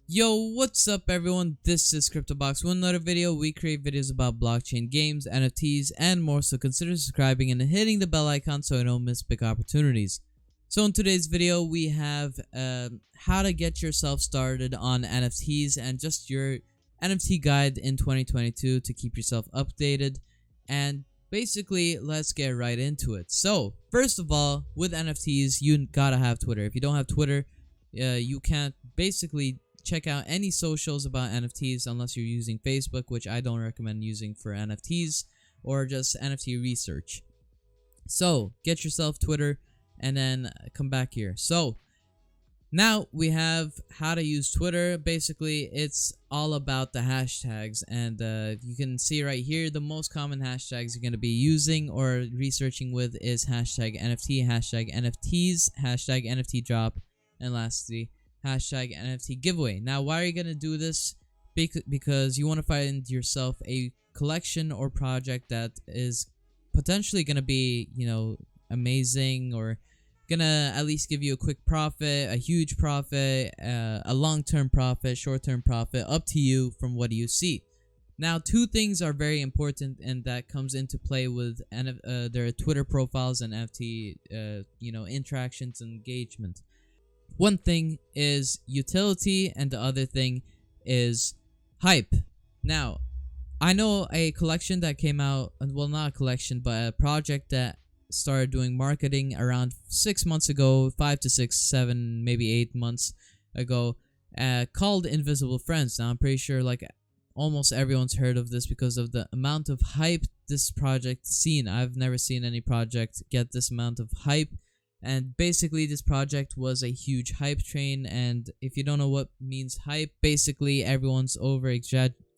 Yo, what's up everyone? This is CryptoBox with another video. We create videos about blockchain games, NFTs, and more, so consider subscribing and hitting the bell icon so you don't miss big opportunities. So in today's video, we have how to get yourself started on NFTs and just your NFT guide in 2022 to keep yourself updated. And basically, let's get right into it. So first of all, with NFTs, you gotta have Twitter. If you don't have Twitter, you can't basically check out any socials about NFTs unless you're using Facebook, which I don't recommend using for NFTs, or just NFT research. So get yourself Twitter and then come back here. So now we have how to use Twitter. Basically, it's all about the hashtags, and you can see right here the most common hashtags you're going to be using or researching with is hashtag NFT, hashtag NFTs, hashtag NFT drop, and lastly hashtag NFT giveaway. Now, why are you gonna do this? Because you want to find yourself a collection or project that is potentially gonna be, amazing, or gonna at least give you a quick profit, a huge profit, a long-term profit, short-term profit, up to you from what you see. Now, two things are very important, and that comes into play with their Twitter profiles and NFT, interactions and engagement. One thing is utility and the other thing is hype. Now, I know a collection that came out, well, not a collection, but a project that started doing marketing around 6 months ago, 5 to 6, 7, maybe 8 months ago, called Invisible Friends. Now, I'm pretty sure like almost everyone's heard of this because of the amount of hype this project seen. I've never seen any project get this amount of hype. And basically, this project was a huge hype train. And if you don't know what means hype, basically everyone's over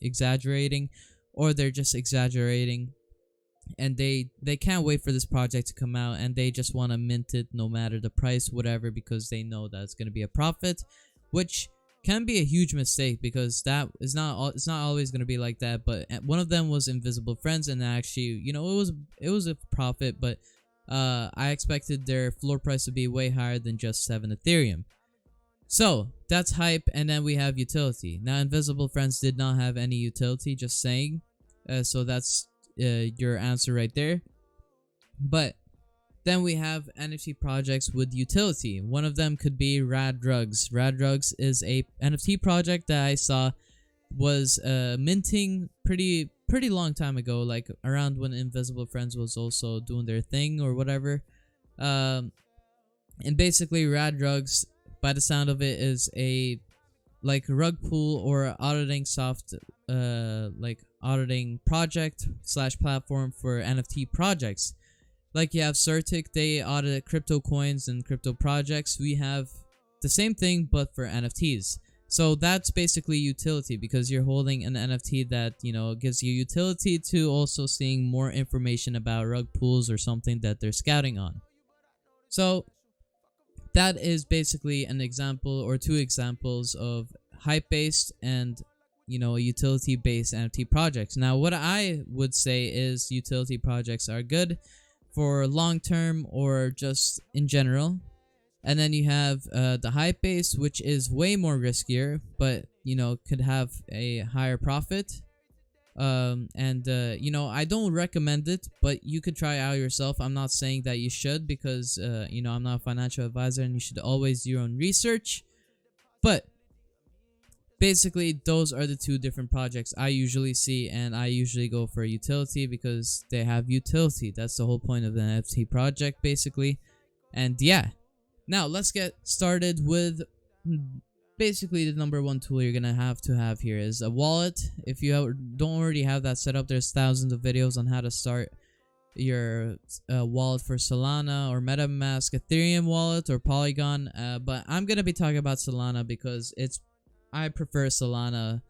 exaggerating, or they're just exaggerating, and they can't wait for this project to come out, and they just want to mint it no matter the price, whatever, because they know that it's going to be a profit, which can be a huge mistake because that is it's not always going to be like that. But one of them was Invisible Friends, and actually, it was a profit, but I expected their floor price to be way higher than just 7 Ethereum. So that's hype, and then we have utility. Now, Invisible Friends did not have any utility, just saying. So that's your answer right there. But then we have NFT projects with utility. One of them could be Raddrugs. Raddrugs is a NFT project that I saw was minting pretty long time ago, like around when Invisible Friends was also doing their thing or whatever. And basically, Raddrugs, by the sound of it, is a like rug pull or auditing auditing project / platform for NFT projects. Like you have Certic, they audit crypto coins and crypto projects. We have the same thing but for NFTs. So that's basically utility, because you're holding an NFT that, gives you utility to also seeing more information about rug pools or something that they're scouting on. So that is basically an example or two examples of hype-based and, utility-based NFT projects. Now, what I would say is utility projects are good for long-term or just in general. And then you have the hype base, which is way more riskier, but could have a higher profit. I don't recommend it, but you could try it out yourself. I'm not saying that you should, because I'm not a financial advisor, and you should always do your own research. But basically, those are the two different projects I usually see, and I usually go for utility because they have utility. That's the whole point of the NFT project, basically. And yeah. Now, let's get started with basically the number one tool you're going to have here is a wallet. If you don't already have that set up, there's thousands of videos on how to start your wallet for Solana or MetaMask, Ethereum wallet, or Polygon. But I'm going to be talking about Solana because I prefer Solana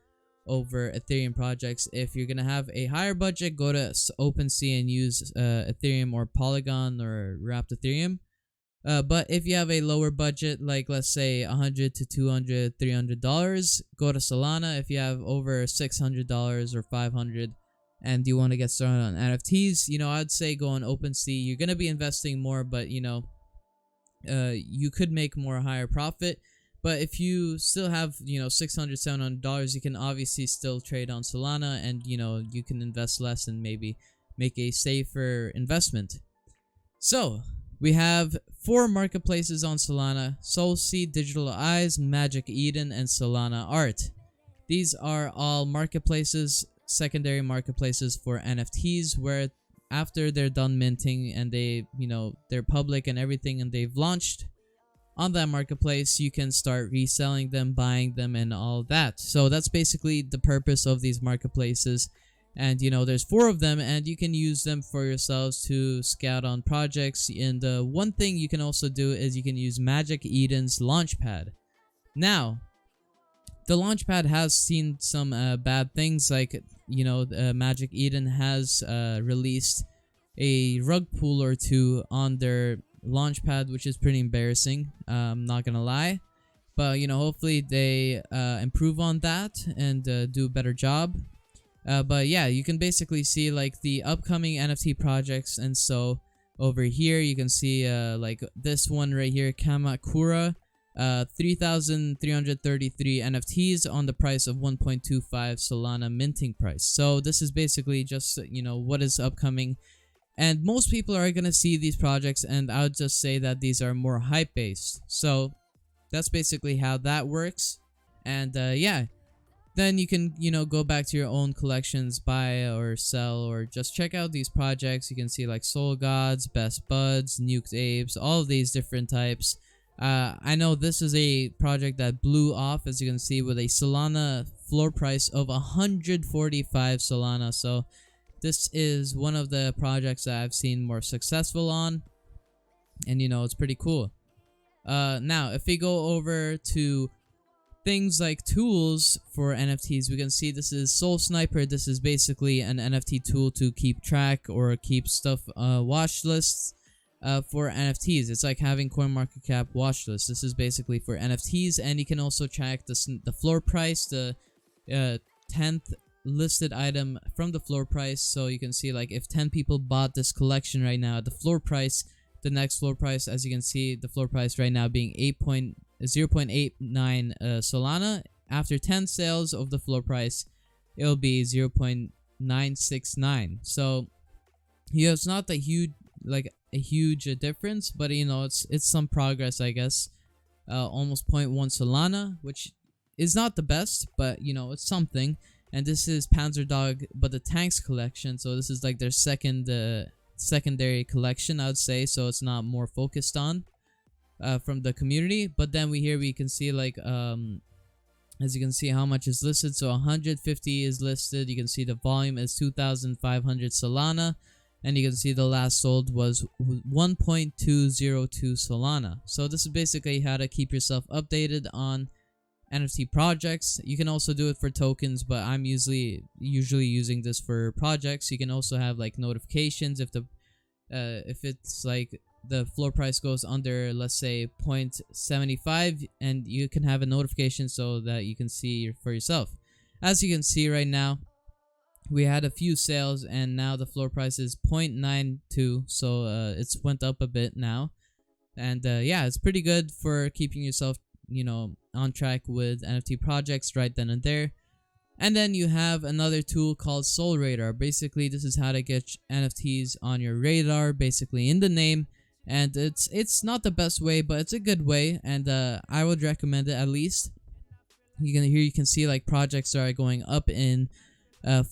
over Ethereum projects. If you're going to have a higher budget, go to OpenSea and use Ethereum or Polygon or Wrapped Ethereum. But if you have a lower budget, like let's say $100 to $200, $300, go to Solana. If you have over $600 or $500 and you want to get started on NFTs, I'd say go on OpenSea. You're gonna be investing more, but you could make more higher profit. But if you still have, $600, $700, you can obviously still trade on Solana, and you can invest less and maybe make a safer investment. So we have 4 marketplaces on Solana: SoulSeed, Digital Eyes, Magic Eden, and Solana Art. These are all marketplaces, secondary marketplaces for NFTs, where after they're done minting and they're public and everything, and they've launched on that marketplace, you can start reselling them, buying them, and all that. So that's basically the purpose of these marketplaces. And there's 4 of them, and you can use them for yourselves to scout on projects. And one thing you can also do is you can use Magic Eden's Launchpad. Now, the Launchpad has seen some bad things, like Magic Eden has released a rug pull or 2 on their Launchpad, which is pretty embarrassing. I'm not gonna lie, but hopefully they improve on that and do a better job. But yeah, you can basically see like the upcoming NFT projects, and so over here you can see like this one right here, Kamakura, 3,333 NFTs on the price of 1.25 Solana minting price. So this is basically just what is upcoming, and most people are gonna see these projects, and I would just say that these are more hype based. So that's basically how that works. And yeah, then you can go back to your own collections, buy or sell, or just check out these projects. You can see like Soul Gods, Best Buds, Nuked Apes, all of these different types. I know this is a project that blew off, as you can see, with a Solana floor price of 145 Solana. So this is one of the projects that I've seen more successful on, and it's pretty cool. Now if we go over to things like tools for NFTs, we can see this is Soul Sniper. This is basically an NFT tool to keep track or keep stuff watch lists for NFTs. It's like having CoinMarketCap watch lists. This is basically for NFTs, and you can also track the floor price, the 10th listed item from the floor price. So you can see like if 10 people bought this collection right now at the floor price, the next floor price, as you can see, the floor price right now being 0.89 Solana. After 10 sales of the floor price, it'll be 0.969. So it's not a huge difference, but it's some progress, I guess. Almost 0.1 Solana, which is not the best, but it's something. And this is Panzerdog, but the Tanks collection. So this is like their secondary collection, I would say. So it's not more focused on from the community. But then we can see like as you can see how much is listed. So 150 is listed. You can see the volume is 2,500 Solana, and you can see the last sold was 1.202 Solana. So this is basically how to keep yourself updated on NFT projects. You can also do it for tokens, but I'm usually using this for projects. You can also have like notifications if it's like the floor price goes under, let's say 0.75, and you can have a notification so that you can see for yourself. As you can see right now, we had a few sales, and now the floor price is 0.92, so it's went up a bit now. And yeah, it's pretty good for keeping yourself on track with NFT projects right then and there. And then you have another tool called Soul Radar. Basically, this is how to get NFTs on your radar, basically in the name. And it's not the best way, but it's a good way, and I would recommend it at least. You can see like projects are going up in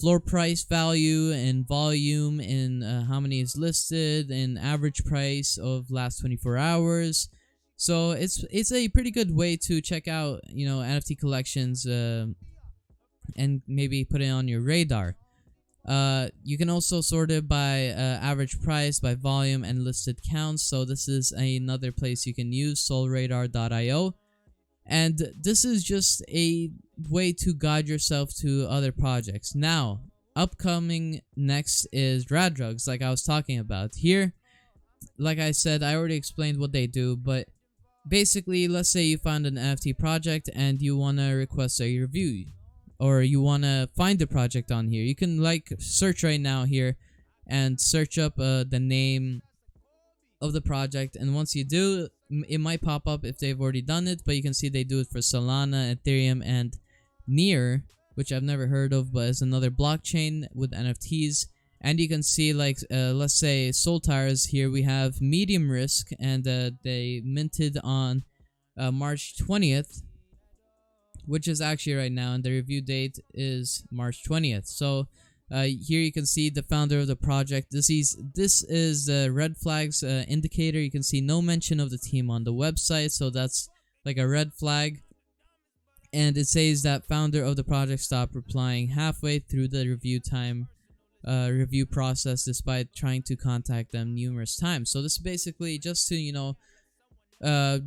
floor price value, in volume, in how many is listed, in average price of last 24 hours. So it's a pretty good way to check out NFT collections and maybe put it on your radar. You can also sort it by average price, by volume, and listed counts. So this is another place you can use, soulradar.io. And this is just a way to guide yourself to other projects. Now, upcoming next is Raddrugs, like I was talking about. Here, like I said, I already explained what they do, but basically, let's say you found an NFT project and you want to request a review, or you want to find the project on here. You can like search right now here and search up the name of the project, and once you do, it might pop up if they've already done it, but you can see they do it for Solana, Ethereum, and Near, which I've never heard of, but it's another blockchain with NFTs. And you can see, like, let's say Soul Tires here, we have medium risk, and they minted on March 20th, which is actually right now, and the review date is March 20th. So here you can see the founder of the project. This is the red flags indicator. You can see no mention of the team on the website, so that's like a red flag. And it says that founder of the project stopped replying halfway through the review process despite trying to contact them numerous times. So this is basically just to, you know,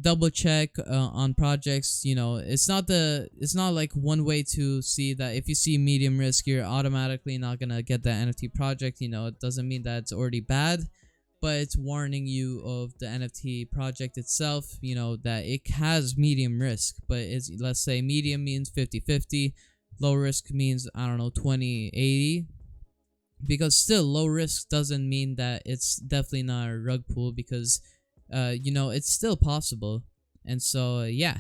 double check on projects. You know, it's not like one way to see that if you see medium risk, you're automatically not gonna get that NFT project. You know, it doesn't mean that it's already bad, but it's warning you of the NFT project itself, you know, that it has medium risk. But it's, let's say medium means 50-50, low risk means, I don't know, 20-80. Because still, low risk doesn't mean that it's definitely not a rug pull, because you know, it's still possible. And so yeah,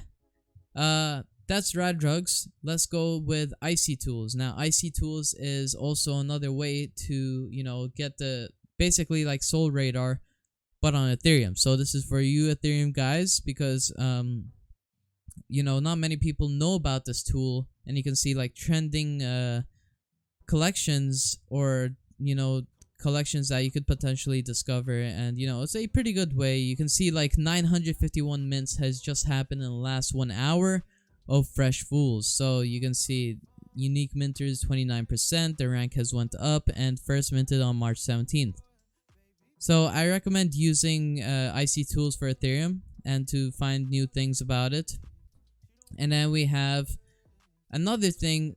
that's Raddrugs. Let's go with Icy Tools. Now Icy Tools is also another way to, you know, get the basically like Soul Radar but on Ethereum. So this is for you Ethereum guys, because you know, not many people know about this tool. And you can see like trending collections, or, you know, collections that you could potentially discover. And, you know, it's a pretty good way. You can see like 951 mints has just happened in the last 1 hour of fresh fools. So you can see unique minters 29%, the rank has went up, and first minted on March 17th. So I recommend using Icy Tools for Ethereum and to find new things about it. And then we have another thing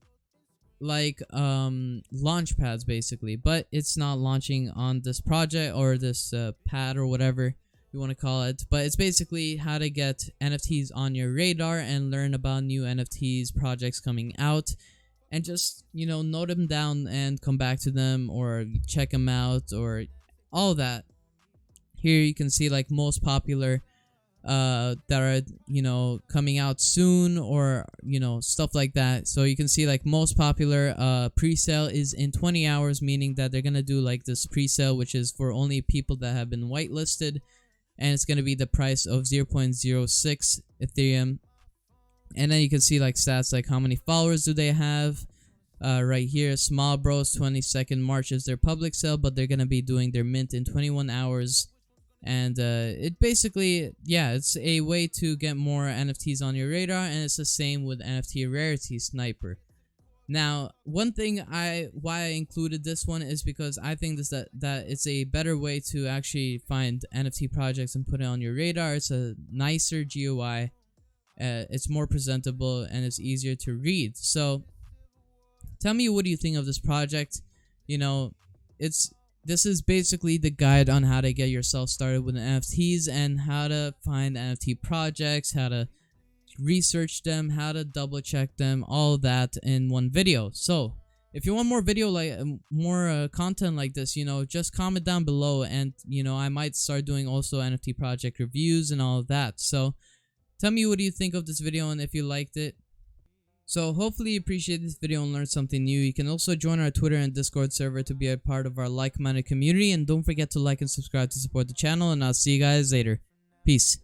like launch pads basically, but it's not launching on this project or this pad or whatever you want to call it. But it's basically how to get NFTs on your radar and learn about new NFTs projects coming out, and just, you know, note them down and come back to them or check them out or all that. Here you can see like most popular that are, you know, coming out soon, or, you know, stuff like that. So you can see like most popular pre-sale is in 20 hours, meaning that they're gonna do like this pre-sale, which is for only people that have been whitelisted, and it's gonna be the price of 0.06 Ethereum. And then you can see like stats like how many followers do they have. Right here, Small Bros 22nd March is their public sale, but they're gonna be doing their mint in 21 hours. And it basically, yeah, it's a way to get more NFTs on your radar, and it's the same with NFT Rarity Sniper. Now, one thing why I included this one is because I think that it's a better way to actually find NFT projects and put it on your radar. It's a nicer GUI, it's more presentable, and it's easier to read. So tell me, what do you think of this project? You know, this is basically the guide on how to get yourself started with NFTs and how to find NFT projects, how to research them, how to double check them, all that in one video. So if you want more video, like more content like this, you know, just comment down below, and, you know, I might start doing also NFT project reviews and all of that. So tell me, what do you think of this video, and if you liked it. So hopefully you appreciate this video and learned something new. You can also join our Twitter and Discord server to be a part of our like-minded community. And don't forget to like and subscribe to support the channel. And I'll see you guys later. Peace.